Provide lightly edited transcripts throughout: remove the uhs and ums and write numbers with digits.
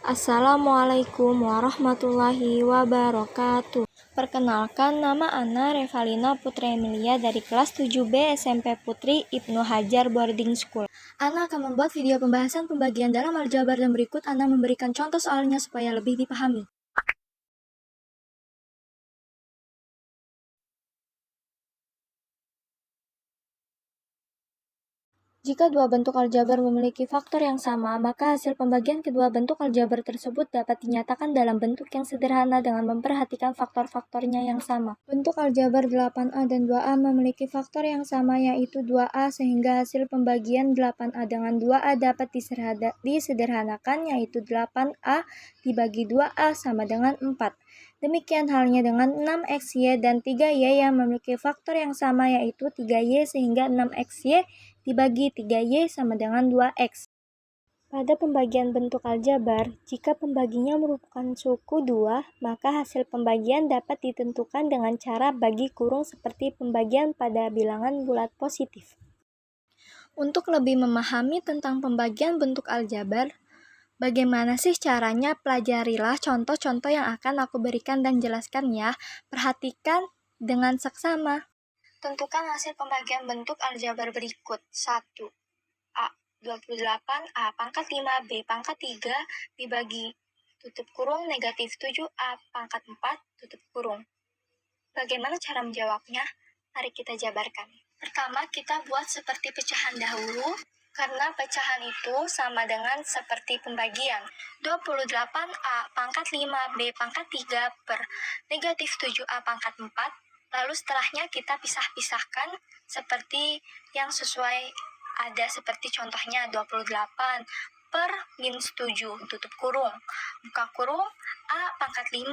Assalamualaikum warahmatullahi wabarakatuh. Perkenalkan, nama Ana Revalina Putri Emilia dari kelas 7B SMP Putri Ibnu Hajar Boarding School. Ana akan membuat video pembahasan pembagian dalam aljabar dan berikut Ana memberikan contoh soalnya supaya lebih dipahami. Jika dua bentuk aljabar memiliki faktor yang sama, maka hasil pembagian kedua bentuk aljabar tersebut dapat dinyatakan dalam bentuk yang sederhana dengan memperhatikan faktor-faktornya yang sama. Bentuk aljabar 8A dan 2A memiliki faktor yang sama yaitu 2A sehingga hasil pembagian 8A dengan 2A dapat disederhanakan yaitu 8A dibagi 2A sama dengan 4. Demikian halnya dengan 6XY dan 3Y yang memiliki faktor yang sama yaitu 3Y sehingga 6XY dibagi 3Y sama dengan 2X. Pada pembagian bentuk aljabar, jika pembaginya merupakan suku 2, maka hasil pembagian dapat ditentukan dengan cara bagi kurung seperti pembagian pada bilangan bulat positif. Untuk lebih memahami tentang pembagian bentuk aljabar, bagaimana sih caranya? Pelajarilah contoh-contoh yang akan aku berikan dan jelaskan ya. Perhatikan dengan seksama. Tentukan hasil pembagian bentuk aljabar berikut. 1. A 28 A pangkat 5 B pangkat 3 dibagi tutup kurung negatif 7A pangkat 4 tutup kurung. Bagaimana cara menjawabnya? Mari kita jabarkan. Pertama, kita buat seperti pecahan dahulu, karena pecahan itu sama dengan seperti pembagian. 28A pangkat 5 B pangkat 3 per negatif 7A pangkat 4. Lalu setelahnya kita pisah-pisahkan seperti yang sesuai ada seperti contohnya 28 per minus 7 tutup kurung. Buka kurung A pangkat 5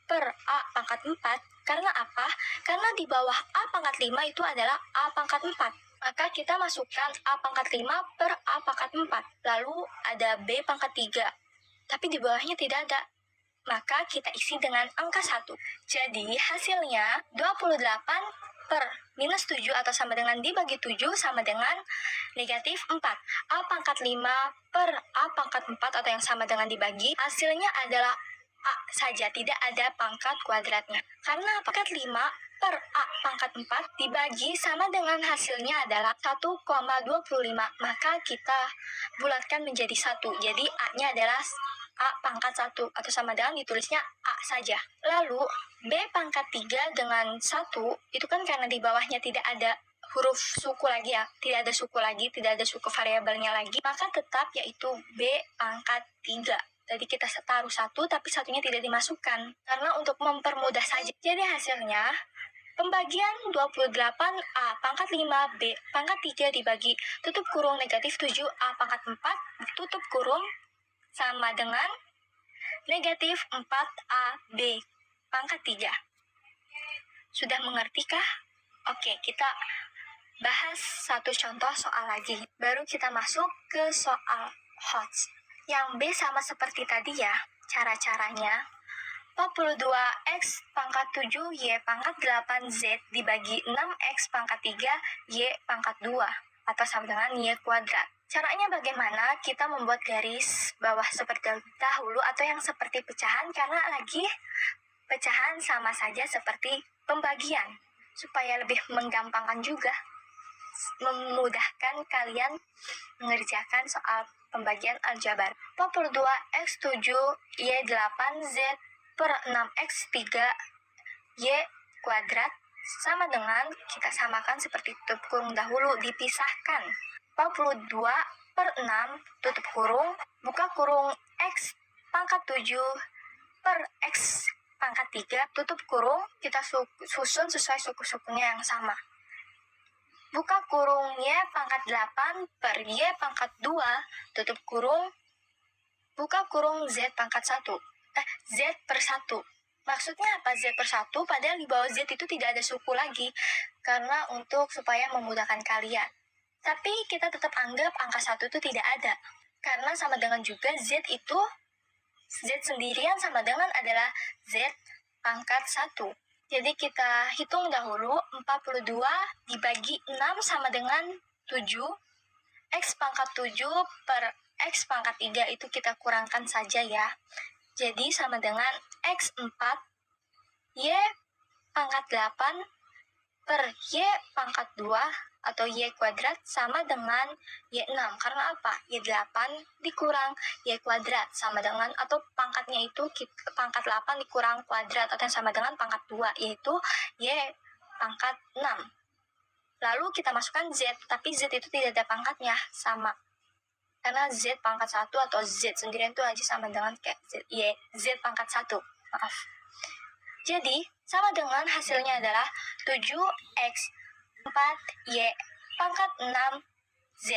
per A pangkat 4. Karena apa? Karena di bawah A pangkat 5 itu adalah A pangkat 4. Maka kita masukkan A pangkat 5 per A pangkat 4. Lalu ada B pangkat 3. Tapi di bawahnya tidak ada. Maka kita isi dengan angka 1. Jadi hasilnya 28 per minus 7 atau sama dengan dibagi 7 sama dengan negatif 4. A pangkat 5 per A pangkat 4 atau yang sama dengan dibagi, hasilnya adalah A saja, tidak ada pangkat kuadratnya. Karena pangkat 5 per A pangkat 4 dibagi sama dengan hasilnya adalah 1,25. Maka kita bulatkan menjadi 1. Jadi A-nya adalah A pangkat 1 atau sama dengan ditulisnya A saja. Lalu B pangkat 3 dengan 1 itu kan karena di bawahnya tidak ada huruf suku lagi ya, tidak ada suku lagi, tidak ada suku variabelnya lagi, maka tetap yaitu B pangkat 3. Tadi kita taruh 1 tapi satunya tidak dimasukkan karena untuk mempermudah saja. Jadi hasilnya pembagian 28A pangkat 5 B pangkat 3 dibagi tutup kurung negatif 7A pangkat 4 tutup kurung sama dengan negatif 4A B pangkat 3. Sudah mengertikah? Oke, kita bahas satu contoh soal lagi. Baru kita masuk ke soal HOTS. Yang B sama seperti tadi ya, cara-caranya. 42X pangkat 7 Y pangkat 8 Z dibagi 6X pangkat 3 Y pangkat 2 atau sama dengan Y kuadrat. Caranya bagaimana? Kita membuat garis bawah seperti dahulu atau yang seperti pecahan karena lagi pecahan sama saja seperti pembagian supaya lebih menggampangkan juga, memudahkan kalian mengerjakan soal pembagian aljabar. 42X 7 Y 8 Z per 6X 3 Y kuadrat sama dengan kita samakan seperti tutup kurung dahulu, dipisahkan. 42 per 6 tutup kurung, buka kurung X pangkat 7 per X pangkat 3 tutup kurung, kita susun sesuai suku-sukunya yang sama. Buka kurung Y pangkat 8 per Y pangkat 2 tutup kurung, buka kurung Z pangkat 1. Z per 1. Maksudnya apa Z per 1? Padahal di bawah Z itu tidak ada suku lagi. Karena untuk supaya memudahkan kalian. Tapi kita tetap anggap angka 1 itu tidak ada. Karena sama dengan juga Z itu, Z sendirian sama dengan adalah Z pangkat 1. Jadi kita hitung dahulu 42 dibagi 6 sama dengan 7. X pangkat 7 per X pangkat 3 itu kita kurangkan saja ya. Jadi sama dengan X 4 Y pangkat 8 per Y pangkat 2 atau Y kuadrat sama dengan Y6. Karena apa? Y8 dikurang Y kuadrat sama dengan, atau pangkatnya itu pangkat 8 dikurang kuadrat atau yang sama dengan pangkat 2, yaitu Y pangkat 6. Lalu kita masukkan Z, tapi Z itu tidak ada pangkatnya, sama. Karena Z pangkat 1 atau Z sendirian itu aja sama dengan kayak Z pangkat 1. Maaf. Jadi, sama dengan hasilnya adalah 7X 4Y pangkat 6Z.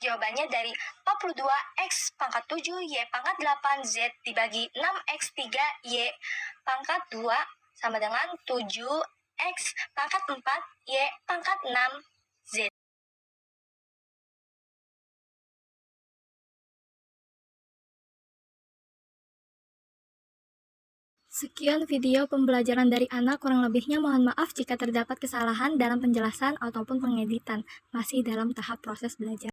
Jawabannya dari 42X pangkat 7Y pangkat 8Z dibagi 6X3Y pangkat 2 sama dengan 7X pangkat 4Y pangkat 6Z. Sekian video pembelajaran dari Ana, kurang lebihnya mohon maaf jika terdapat kesalahan dalam penjelasan ataupun pengeditan, masih dalam tahap proses belajar.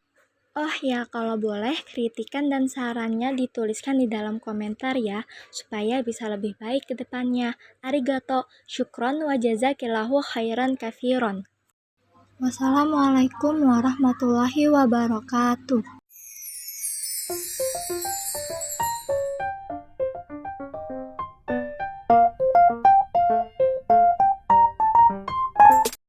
Oh ya, kalau boleh kritikan dan sarannya dituliskan di dalam komentar ya, supaya bisa lebih baik ke depannya. Arigato, syukron wa jazakillahu khairan kafiron. Wassalamualaikum warahmatullahi wabarakatuh.